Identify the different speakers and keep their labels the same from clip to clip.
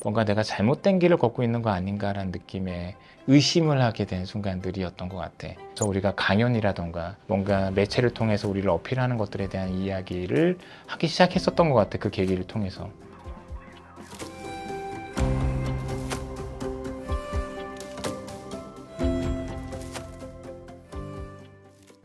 Speaker 1: 뭔가 내가 잘못된 길을 걷고 있는 거 아닌가라는 느낌에 의심을 하게 된 순간들이었던 것 같아. 그래서 우리가 강연이라던가 뭔가 매체를 통해서 우리를 어필하는 것들에 대한 이야기를 하기 시작했었던 것 같아. 그 계기를 통해서.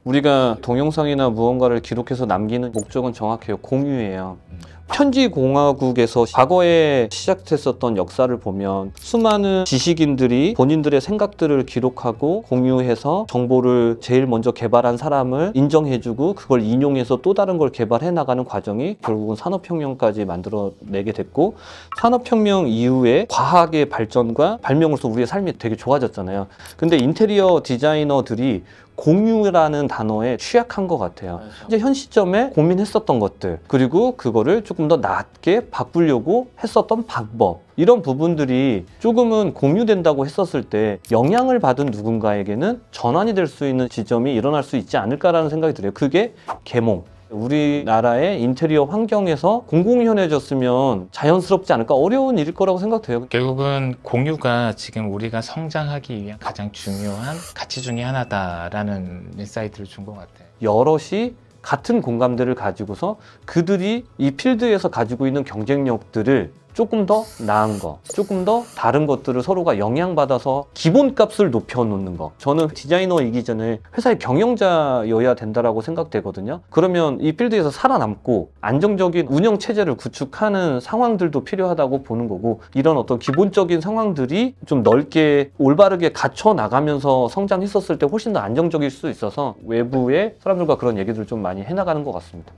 Speaker 2: 우리가 동영상이나 무언가를 기록해서 남기는 목적은 정확해요. 공유예요. 편지공화국에서 과거에 시작됐었던 역사를 보면 수많은 지식인들이 본인들의 생각들을 기록하고 공유해서 정보를 제일 먼저 개발한 사람을 인정해주고 그걸 인용해서 또 다른 걸 개발해 나가는 과정이 결국은 산업혁명까지 만들어내게 됐고, 산업혁명 이후에 과학의 발전과 발명으로서 우리의 삶이 되게 좋아졌잖아요. 근데 인테리어 디자이너들이 공유라는 단어에 취약한 것 같아요. 이제 현 시점에 고민했었던 것들, 그리고 그거를 조금 더 낮게 바꾸려고 했었던 방법, 이런 부분들이 조금은 공유된다고 했었을 때 영향을 받은 누군가에게는 전환이 될 수 있는 지점이 일어날 수 있지 않을까라는 생각이 들어요. 그게 계몽. 우리나라의 인테리어 환경에서 공공연해졌으면 자연스럽지 않을까, 어려운 일일 거라고 생각돼요.
Speaker 1: 결국은 공유가 지금 우리가 성장하기 위한 가장 중요한 가치 중에 하나다라는 인사이트를 준 것 같아요.
Speaker 2: 여럿이 같은 공감대를 가지고서 그들이 이 필드에서 가지고 있는 경쟁력들을 조금 더 나은 거, 조금 더 다른 것들을 서로가 영향받아서 기본값을 높여놓는 거. 저는 디자이너이기 전에 회사의 경영자여야 된다라고 생각되거든요. 그러면 이 필드에서 살아남고 안정적인 운영 체제를 구축하는 상황들도 필요하다고 보는 거고, 이런 어떤 기본적인 상황들이 좀 넓게 올바르게 갖춰 나가면서 성장했었을 때 훨씬 더 안정적일 수 있어서 외부의 사람들과 그런 얘기들을 좀 많이 해나가는 것 같습니다.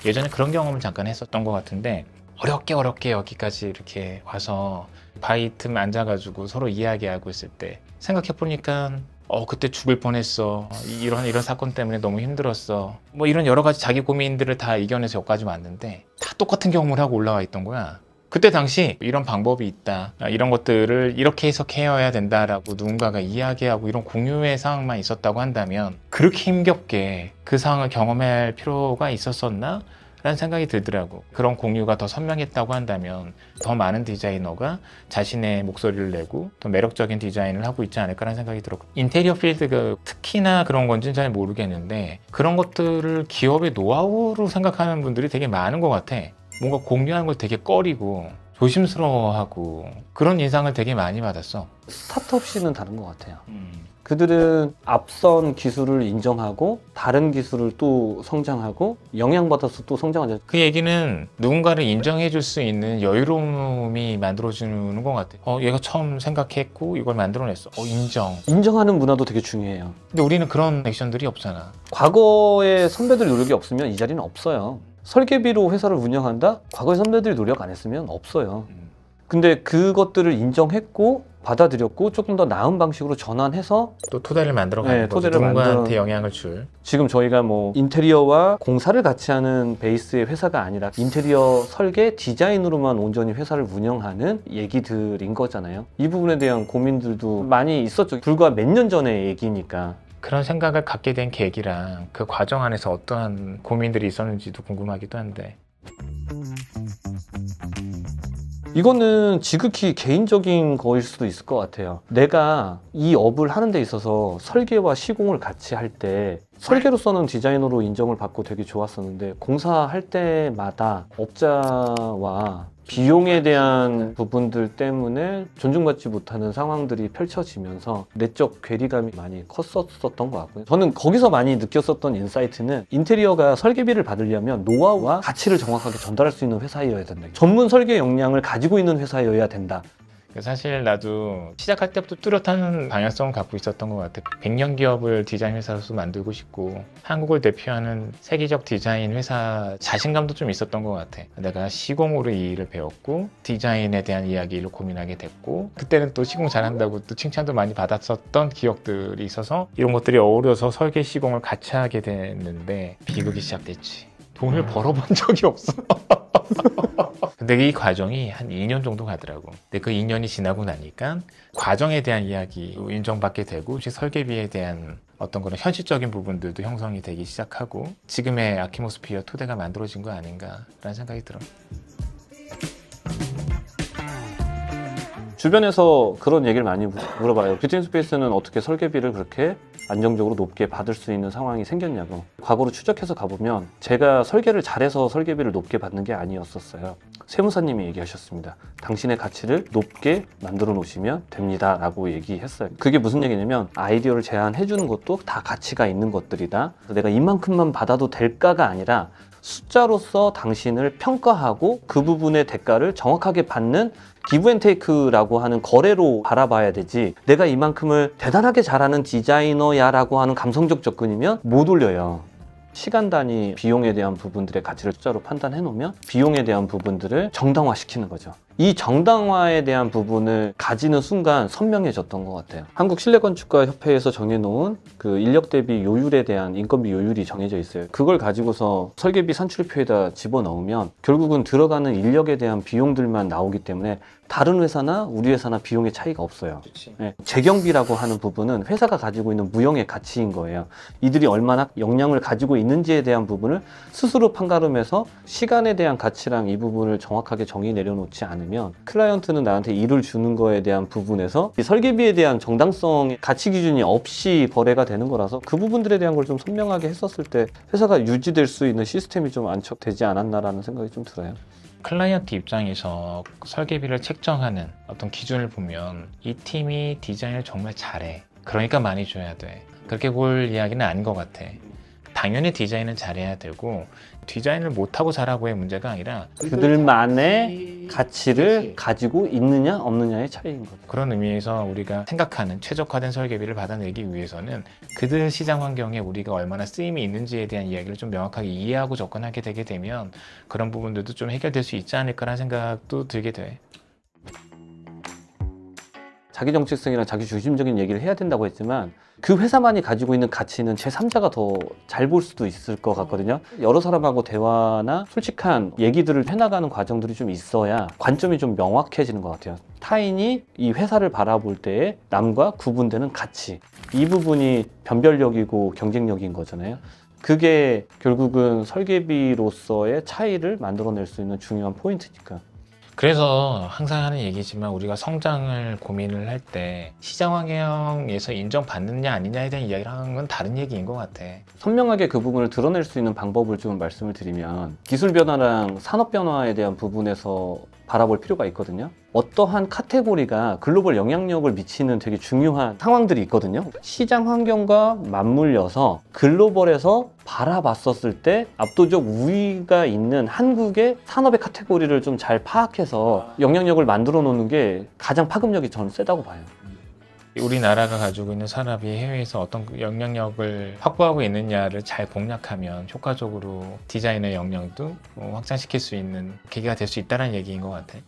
Speaker 1: 예전에 그런 경험을 잠깐 했었던 것 같은데, 어렵게 여기까지 이렇게 와서 바위 틈 앉아가지고 서로 이야기하고 있을 때 생각해보니까 그때 죽을 뻔했어, 이런 사건 때문에 너무 힘들었어, 뭐 이런 여러 가지 자기 고민들을 다 이겨내서 여기까지 왔는데 다 똑같은 경험을 하고 올라와 있던 거야. 그때 당시 이런 방법이 있다, 이런 것들을 이렇게 해석해야 된다라고 누군가가 이야기하고 이런 공유의 상황만 있었다고 한다면 그렇게 힘겹게 그 상황을 경험할 필요가 있었었나? 라는 생각이 들더라고. 그런 공유가 더 선명했다고 한다면 더 많은 디자이너가 자신의 목소리를 내고 더 매력적인 디자인을 하고 있지 않을까라는 생각이 들었고, 인테리어 필드가 특히나 그런 건지는 잘 모르겠는데 그런 것들을 기업의 노하우로 생각하는 분들이 되게 많은 것 같아. 뭔가 공유하는 걸 되게 꺼리고 조심스러워하고 그런 인상을 되게 많이 받았어.
Speaker 2: 스타트업씬은 다른 것 같아요. 그들은 앞선 기술을 인정하고 다른 기술을 또 성장하고 영향받아서 또 성장하죠.
Speaker 1: 그 얘기는 누군가를 인정해 줄 수 있는 여유로움이 만들어주는 것 같아. 얘가 처음 생각했고 이걸 만들어냈어.
Speaker 2: 인정하는 문화도 되게 중요해요.
Speaker 1: 근데 우리는 그런 액션들이 없잖아.
Speaker 2: 과거의 선배들의 노력이 없으면 이 자리는 없어요. 설계비로 회사를 운영한다? 과거의 선배들이 노력 안 했으면 없어요. 근데 그것들을 인정했고 받아들였고 조금 더 나은 방식으로 전환해서
Speaker 1: 또 토대를 만들어가는 거죠. 누군가한테 영향을 줄.
Speaker 2: 지금 저희가 뭐 인테리어와 공사를 같이 하는 베이스의 회사가 아니라 인테리어 설계 디자인으로만 온전히 회사를 운영하는 얘기들인 거잖아요. 이 부분에 대한 고민들도 많이 있었죠. 불과 몇 년 전의 얘기니까.
Speaker 1: 그런 생각을 갖게 된 계기랑 그 과정 안에서 어떠한 고민들이 있었는지도 궁금하기도 한데.
Speaker 2: 이거는 지극히 개인적인 거일 수도 있을 것 같아요. 내가 이 업을 하는 데 있어서 설계와 시공을 같이 할 때 설계로서는 디자이너로 인정을 받고 되게 좋았었는데, 공사할 때마다 업자와 비용에 대한 부분들 때문에 존중받지 못하는 상황들이 펼쳐지면서 내적 괴리감이 많이 컸었던 것 같고요. 저는 거기서 많이 느꼈었던 인사이트는 인테리어가 설계비를 받으려면 노하우와 가치를 정확하게 전달할 수 있는 회사여야 된다. 전문 설계 역량을 가지고 있는 회사여야 된다.
Speaker 1: 사실 나도 시작할 때부터 뚜렷한 방향성을 갖고 있었던 것 같아. 100년 기업을 디자인 회사로서 만들고 싶고 한국을 대표하는 세계적 디자인 회사 자신감도 좀 있었던 것 같아. 내가 시공으로 이 일을 배웠고 디자인에 대한 이야기를 고민하게 됐고, 그때는 또 시공 잘한다고 또 칭찬도 많이 받았었던 기억들이 있어서 이런 것들이 어우러서 설계 시공을 같이 하게 됐는데 비극이 시작됐지. 돈을 벌어본 적이 없어. 근데 이 과정이 한 2년 정도 가더라고. 근데 그 2년이 지나고 나니까 과정에 대한 이야기 인정받게 되고, 설계비에 대한 어떤 그런 현실적인 부분들도 형성이 되기 시작하고 지금의 아키모스피어 토대가 만들어진 거 아닌가라는 생각이 들어.
Speaker 2: 주변에서 그런 얘기를 많이 물어봐요. 뷰티 앤 스페이스는 어떻게 설계비를 그렇게 안정적으로 높게 받을 수 있는 상황이 생겼냐고. 과거로 추적해서 가보면 제가 설계를 잘해서 설계비를 높게 받는 게 아니었었어요. 세무사님이 얘기하셨습니다. 당신의 가치를 높게 만들어 놓으시면 됩니다 라고 얘기했어요. 그게 무슨 얘기냐면 아이디어를 제안해 주는 것도 다 가치가 있는 것들이다. 내가 이만큼만 받아도 될까가 아니라 숫자로서 당신을 평가하고 그 부분의 대가를 정확하게 받는 기브앤테이크라고 하는 거래로 바라봐야 되지, 내가 이만큼을 대단하게 잘하는 디자이너야 라고 하는 감성적 접근이면 못 올려요. 시간 단위 비용에 대한 부분들의 가치를 숫자로 판단해 놓으면 비용에 대한 부분들을 정당화시키는 거죠. 이 정당화에 대한 부분을 가지는 순간 선명해졌던 것 같아요. 한국실내건축가협회에서 정해놓은 그 인력 대비 요율에 대한 인건비 요율이 정해져 있어요. 그걸 가지고서 설계비 산출표에다 집어넣으면 결국은 들어가는 인력에 대한 비용들만 나오기 때문에 다른 회사나 우리 회사나 비용의 차이가 없어요. 네. 재경비라고 하는 부분은 회사가 가지고 있는 무형의 가치인 거예요. 이들이 얼마나 역량을 가지고 있는지에 대한 부분을 스스로 판가름해서 시간에 대한 가치랑 이 부분을 정확하게 정의 내려놓지 않으면 클라이언트는 나한테 일을 주는 거에 대한 부분에서 이 설계비에 대한 정당성의 가치 기준이 없이 거래가 되는 거라서 그 부분들에 대한 걸 좀 선명하게 했었을 때 회사가 유지될 수 있는 시스템이 좀 안착되지 않았나라는 생각이 좀 들어요.
Speaker 1: 클라이언트 입장에서 설계비를 책정하는 어떤 기준을 보면 이 팀이 디자인을 정말 잘해, 그러니까 많이 줘야 돼, 그렇게 볼 이야기는 아닌 것 같아. 당연히 디자인은 잘해야 되고 디자인을 못하고 잘하고의 문제가 아니라
Speaker 2: 그들만의 가치를 가지고 있느냐 없느냐의 차이인 거죠.
Speaker 1: 그런 의미에서 우리가 생각하는 최적화된 설계비를 받아내기 위해서는 그들 시장 환경에 우리가 얼마나 쓰임이 있는지에 대한 이야기를 좀 명확하게 이해하고 접근하게 되게 되면 그런 부분들도 좀 해결될 수 있지 않을까라는 생각도 들게 돼.
Speaker 2: 자기 정체성이랑 자기 중심적인 얘기를 해야 된다고 했지만 그 회사만이 가지고 있는 가치는 제3자가 더 잘 볼 수도 있을 것 같거든요. 여러 사람하고 대화나 솔직한 얘기들을 해나가는 과정들이 좀 있어야 관점이 좀 명확해지는 것 같아요. 타인이 이 회사를 바라볼 때에 남과 구분되는 가치, 이 부분이 변별력이고 경쟁력인 거잖아요. 그게 결국은 설계비로서의 차이를 만들어낼 수 있는 중요한 포인트니까.
Speaker 1: 그래서 항상 하는 얘기지만 우리가 성장을 고민을 할 때 시장 환경에서 인정받느냐 아니냐에 대한 이야기를 하는 건 다른 얘기인 것 같아.
Speaker 2: 선명하게 그 부분을 드러낼 수 있는 방법을 좀 말씀을 드리면 기술 변화랑 산업 변화에 대한 부분에서 바라볼 필요가 있거든요. 어떠한 카테고리가 글로벌 영향력을 미치는 되게 중요한 상황들이 있거든요. 시장 환경과 맞물려서 글로벌에서 바라봤었을 때 압도적 우위가 있는 한국의 산업의 카테고리를 좀 잘 파악해서 영향력을 만들어 놓는 게 가장 파급력이 저는 세다고 봐요.
Speaker 1: 우리나라가 가지고 있는 산업이 해외에서 어떤 영향력을 확보하고 있느냐를 잘 공략하면 효과적으로 디자인의 역량도 확장시킬 수 있는 계기가 될 수 있다는 얘기인 것 같아.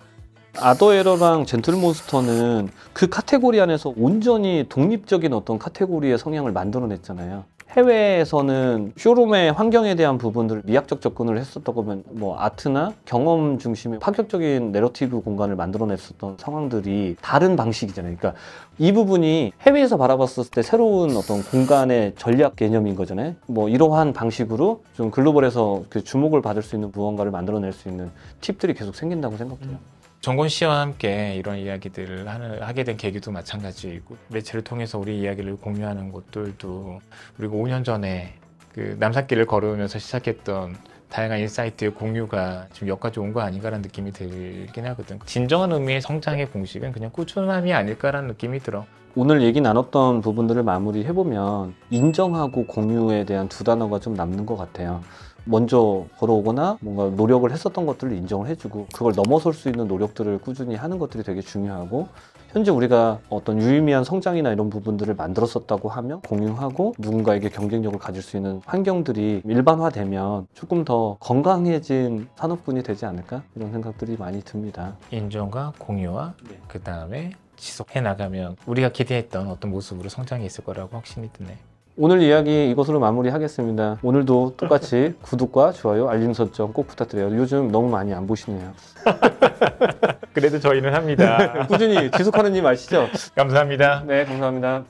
Speaker 2: 아더에러랑 젠틀몬스터는 그 카테고리 안에서 온전히 독립적인 어떤 카테고리의 성향을 만들어냈잖아요. 해외에서는 쇼룸의 환경에 대한 부분들을 미학적 접근을 했었던 거면 뭐 아트나 경험 중심의 파격적인 내러티브 공간을 만들어냈었던 상황들이 다른 방식이잖아요. 그러니까 이 부분이 해외에서 바라봤을 때 새로운 어떤 공간의 전략 개념인 거잖아요. 뭐 이러한 방식으로 좀 글로벌에서 그 주목을 받을 수 있는 무언가를 만들어낼 수 있는 팁들이 계속 생긴다고 생각돼요.
Speaker 1: 정곤 씨와 함께 이런 이야기들을 하게 된 계기도 마찬가지이고 매체를 통해서 우리 이야기를 공유하는 것들도 우리가 5년 전에 그 남산길을 걸으면서 시작했던 다양한 인사이트의 공유가 지금 여기까지 온 거 아닌가라는 느낌이 들긴 하거든. 진정한 의미의 성장의 공식은 그냥 꾸준함이 아닐까라는 느낌이 들어.
Speaker 2: 오늘 얘기 나눴던 부분들을 마무리해보면 인정하고 공유에 대한 두 단어가 좀 남는 것 같아요. 먼저 걸어오거나 뭔가 노력을 했었던 것들을 인정을 해주고 그걸 넘어설 수 있는 노력들을 꾸준히 하는 것들이 되게 중요하고, 현재 우리가 어떤 유의미한 성장이나 이런 부분들을 만들었었다고 하면 공유하고 누군가에게 경쟁력을 가질 수 있는 환경들이 일반화되면 조금 더 건강해진 산업군이 되지 않을까, 이런 생각들이 많이 듭니다.
Speaker 1: 인정과 공유와 그 다음에 지속해 나가면 우리가 기대했던 어떤 모습으로 성장이 있을 거라고 확신이 드네.
Speaker 2: 오늘 이야기 이것으로 마무리하겠습니다. 오늘도 똑같이 구독과 좋아요, 알림 설정 꼭 부탁드려요. 요즘 너무 많이 안 보시네요.
Speaker 1: 그래도 저희는 합니다.
Speaker 2: 꾸준히 지속하는 님 아시죠?
Speaker 1: 감사합니다.
Speaker 2: 네, 감사합니다.